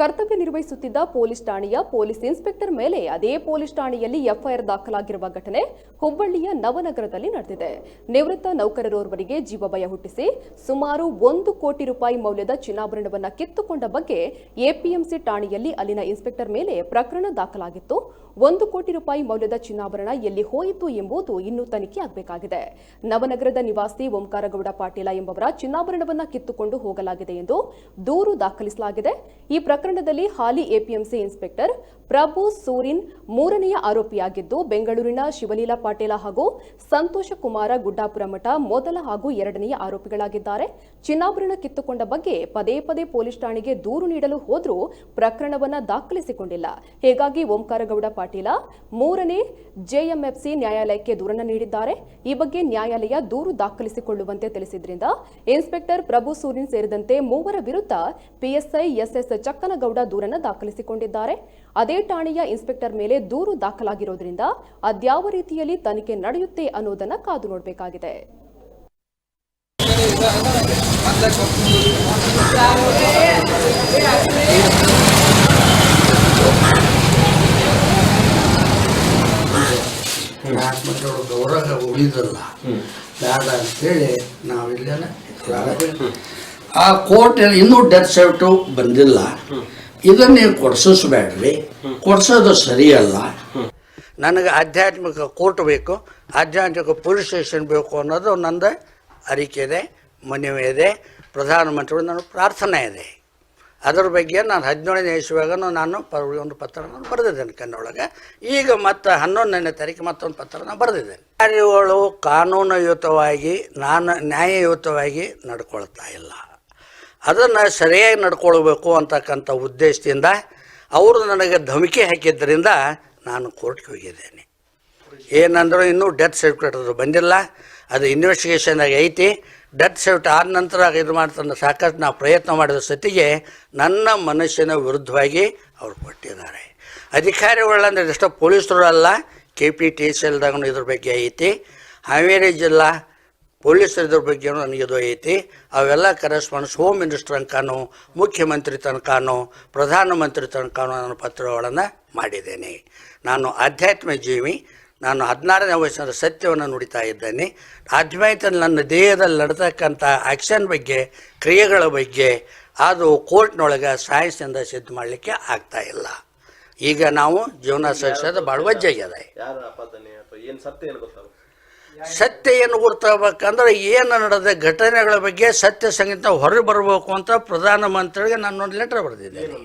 ಕರ್ತವ್ಯ ನಿರ್ವಹಿಸುತ್ತಿದ್ದ ಪೊಲೀಸ್ ಠಾಣೆಯ ಪೊಲೀಸ್ ಇನ್ಸ್ಪೆಕ್ಟರ್ ಮೇಲೆ ಅದೇ ಪೊಲೀಸ್ ಠಾಣೆಯಲ್ಲಿ ಎಫ್ಐಆರ್ ದಾಖಲಾಗಿರುವ ಘಟನೆ ಹುಬ್ಬಳ್ಳಿಯ ನವನಗರದಲ್ಲಿ ನಡೆದಿದೆ. ನಿವೃತ್ತ ನೌಕರರೋರ್ವರಿಗೆ ಜೀವಭಯ ಹುಟ್ಟಿಸಿ ಸುಮಾರು 1 ಕೋಟಿ ರೂಪಾಯಿ ಮೌಲ್ಯದ ಚಿನ್ನಾಭರಣವನ್ನು ಕಿತ್ತುಕೊಂಡ ಬಗ್ಗೆ ಎಪಿಎಂಸಿ ಠಾಣೆಯಲ್ಲಿ ಅಲ್ಲಿನ ಇನ್ಸ್ಪೆಕ್ಟರ್ ಮೇಲೆ ಪ್ರಕರಣ ದಾಖಲಾಗಿತ್ತು. 1 ಕೋಟಿ ರೂಪಾಯಿ ಮೌಲ್ಯದ ಚಿನ್ನಾಭರಣ ಎಲ್ಲಿ ಹೋಯಿತು ಎಂಬುದು ಇನ್ನೂ ತನಿಖೆ ಆಗಬೇಕಾಗಿದೆ. ನವನಗರದ ನಿವಾಸಿ ಓಂಕಾರಗೌಡ ಪಾಟೀಲ ಎಂಬವರ ಚಿನ್ನಾಭರಣವನ್ನು ಕಿತ್ತುಕೊಂಡು ಹೋಗಲಾಗಿದೆ ಎಂದು ದೂರು ದಾಖಲಿಸಲಾಗಿದೆ. ಈ ಪ್ರಕರಣದಲ್ಲಿ ಹಾಲಿ ಎಪಿಎಂಸಿ ಇನ್ಸ್ಪೆಕ್ಟರ್ ಪ್ರಭು ಸೂರಿನ್ 3ನೇಯ ಆರೋಪಿಯಾಗಿದ್ದು, ಬೆಂಗಳೂರಿನ ಶಿವಲೀಲಾ ಪಾಟೀಲ ಹಾಗೂ ಸಂತೋಷ ಕುಮಾರ ಗುಡ್ಡಾಪುರ ಮಠ ಮೊದಲ ಹಾಗೂ 2ನೇಯ ಆರೋಪಿಗಳಾಗಿದ್ದಾರೆ. ಚಿನ್ನಾಭರಣ ಕಿತ್ತುಕೊಂಡ ಬಗ್ಗೆ ಪದೇ ಪದೇ ಪೊಲೀಸ್ ಠಾಣೆಗೆ ದೂರು ನೀಡಲು ಹೋದರೂ ಪ್ರಕರಣವನ್ನು ದಾಖಲಿಸಿಕೊಂಡಿಲ್ಲ. ಹೀಗಾಗಿ ಓಂಕಾರಗೌಡ ಪಾಟೀಲ 3ನೇ ಜೆಎಂಎಫ್ಸಿ ನ್ಯಾಯಾಲಯಕ್ಕೆ ದೂರನ್ನು ನೀಡಿದ್ದಾರೆ. ಈ ಬಗ್ಗೆ ನ್ಯಾಯಾಲಯ ದೂರು ದಾಖಲಿಸಿಕೊಳ್ಳುವಂತೆ ತಿಳಿಸಿದ್ರಿಂದ ಇನ್ಸ್ಪೆಕ್ಟರ್ ಪ್ರಭು ಸೂರಿನ್ ಸೇರಿದಂತೆ 3 ವಿರುದ್ಧ ಪಿಎಸ್ಐ ಎಸ್ಎಸ್ ಚಕ್ಕನಗೌಡ ದೂರನ್ನು ದಾಖಲಿಸಿಕೊಂಡಿದ್ದಾರೆ. ಅದೇ ಠಾಣೆಯ ಇನ್ಸ್ಪೆಕ್ಟರ್ ಮೇಲೆ ದೂರು ದಾಖಲಾಗಿರುವುದರಿಂದ ಅದ್ಯಾವ ರೀತಿಯಲ್ಲಿ ತನಿಖೆ ನಡೆಯುತ್ತೆ ಅನ್ನೋದನ್ನ ಕಾದು ನೋಡಬೇಕಾಗಿದೆ. ಗೌರವ ಉಳಿದಲ್ಲ ಬೇಡ ಅಂತೇಳಿ ನಾವಿಲ್ಲೆಲ್ಲ ಆ ಕೋರ್ಟ್ ಇನ್ನೂ ಡೆತ್ ಸರ್ಟು ಬಂದಿಲ್ಲ. ಇದನ್ನ ನೀವು ಕೊಡ್ಸಿಸ್ಬೇಡ್ರಿ, ಕೊಡ್ಸೋದು ಸರಿಯಲ್ಲ. ನನಗೆ ಆಧ್ಯಾತ್ಮಿಕ ಕೋರ್ಟ್ ಬೇಕು, ಆಧ್ಯಾತ್ಮಿಕ ಪೊಲೀಸ್ ಸ್ಟೇಷನ್ ಬೇಕು ಅನ್ನೋದು ನಂದು ಅರಿಕೆ ಇದೆ, ಮನವಿ ಇದೆ. ಪ್ರಧಾನಮಂತ್ರಿಗಳು ನನ್ನ ಪ್ರಾರ್ಥನೆ ಇದೆ. ಅದರ ಬಗ್ಗೆ ನಾನು 17ನೇ ಇಸ್ವಿಯಾಗ ನಾನು ಒಂದು ಪತ್ರನ ಬರೆದಿದ್ದೇನೆ ಕನ್ನಡೊಳಗೆ. ಈಗ ಮತ್ತು 11ನೇ ತಾರೀಕು ಮತ್ತೊಂದು ಪತ್ರನ ಬರೆದಿದ್ದೇನೆ. ಕಾರ್ಯಗಳು ಕಾನೂನುಯುತವಾಗಿ ನ್ಯಾಯಯುತವಾಗಿ ನಡ್ಕೊಳ್ತಾ ಇಲ್ಲ. ಅದನ್ನು ಸರಿಯಾಗಿ ನಡ್ಕೊಳ್ಬೇಕು ಅಂತಕ್ಕಂಥ ಉದ್ದೇಶದಿಂದ ಅವರು ನನಗೆ ಧಮಕಿ ಹಾಕಿದ್ದರಿಂದ ನಾನು ಕೋರ್ಟ್ಗೆ ಹೋಗಿದ್ದೇನೆ. ಏನಂದ್ರೆ ಇನ್ನೂ ಡೆತ್ ಸರ್ಟಿಫಿಕೇಟ್ ಅದು ಬಂದಿಲ್ಲ, ಅದು ಇನ್ವೆಸ್ಟಿಗೇಷನಾಗ ಐತಿ. ಡೆತ್ ಸರ್ಟಿಫಿಕೇಟ್ ಆದ ನಂತರ ಇದು ಮಾಡ್ತಾನೆ ಸಾಕಷ್ಟು ನಾವು ಪ್ರಯತ್ನ ಮಾಡಿದ ಸತಿಗೆ ನನ್ನ ಮನಸ್ಸಿನ ವಿರುದ್ಧವಾಗಿ ಅವ್ರು ಕೊಟ್ಟಿದ್ದಾರೆ. ಅಧಿಕಾರಿಗಳಂದ್ರೆ ಎಷ್ಟೋ ಪೊಲೀಸರು ಅಲ್ಲ, KPTCLದಾಗೂ ಇದ್ರ ಬಗ್ಗೆ ಐತಿ. ಹಾವೇರಿ ಜಿಲ್ಲಾ ಪೊಲೀಸರ ಇದ್ರ ಬಗ್ಗೆ ನನಗಿದು ಐತಿ. ಅವೆಲ್ಲ ಕರೆಸ್ಪಾಂಡೆನ್ಸ್ ಹೋಮ್ ಮಿನಿಸ್ಟರ್ ತನಕನೂ, ಮುಖ್ಯಮಂತ್ರಿ ತನಕನೂ, ಪ್ರಧಾನಮಂತ್ರಿ ತನಕನೂ ನಾನು ಪತ್ರಗಳನ್ನು ಮಾಡಿದ್ದೇನೆ. ನಾನು ಆಧ್ಯಾತ್ಮ ಜೀವಿ. ನಾನು 16ನೇ ವಯಸ್ಸಿನ ಸತ್ಯವನ್ನು ನುಡಿತಾ ಇದ್ದೇನೆ. ಆಧ್ಯಾತ್ಮ ನನ್ನ ದೇಹದಲ್ಲಿ ನಡೆತಕ್ಕಂಥ ಆ್ಯಕ್ಷನ್ ಬಗ್ಗೆ, ಕ್ರಿಯೆಗಳ ಬಗ್ಗೆ ಅದು ಕೋರ್ಟ್ನೊಳಗೆ ಸೈನ್ಸ್ನಿಂದ ಸಿದ್ಧ ಮಾಡಲಿಕ್ಕೆ ಆಗ್ತಾ ಇಲ್ಲ. ಈಗ ನಾವು ಜೀವನ ಸಹಿಸೋದು ಭಾಳ ವಜ್ಜಾಗ್ಯದ. ಸತ್ಯ ಏನು ಗುರ್ತಾಗಬೇಕಂದ್ರೆ ಏನು ನಡೆದ ಘಟನೆಗಳ ಬಗ್ಗೆ ಸತ್ಯ ಸಂಗೀತ ಹೊರಗೆ ಬರಬೇಕು ಅಂತ ಪ್ರಧಾನಮಂತ್ರಿಗೆ ನಾನೊಂದು ಲೆಟರ್ ಬರೆದಿದ್ದೇನೆ.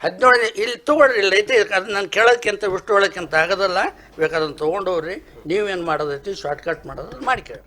17ನೇ ಇಲ್ಲಿ ತೊಗೊಳ್ರಿ, ಇಲ್ಲ ಐತಿ. ಅದು ನಾನು ಕೇಳೋಕ್ಕಿಂತ ಇಷ್ಟು ಹೇಳೋಕ್ಕಿಂತ ಆಗೋದಲ್ಲ. ಬೇಕಾದನ್ನು ತೊಗೊಂಡವ್ರಿ, ನೀವೇನು ಮಾಡೋದೈತಿ ಶಾರ್ಟ್ಕಟ್ ಮಾಡೋದು ಮಾಡಿ ಕೇಳಿ.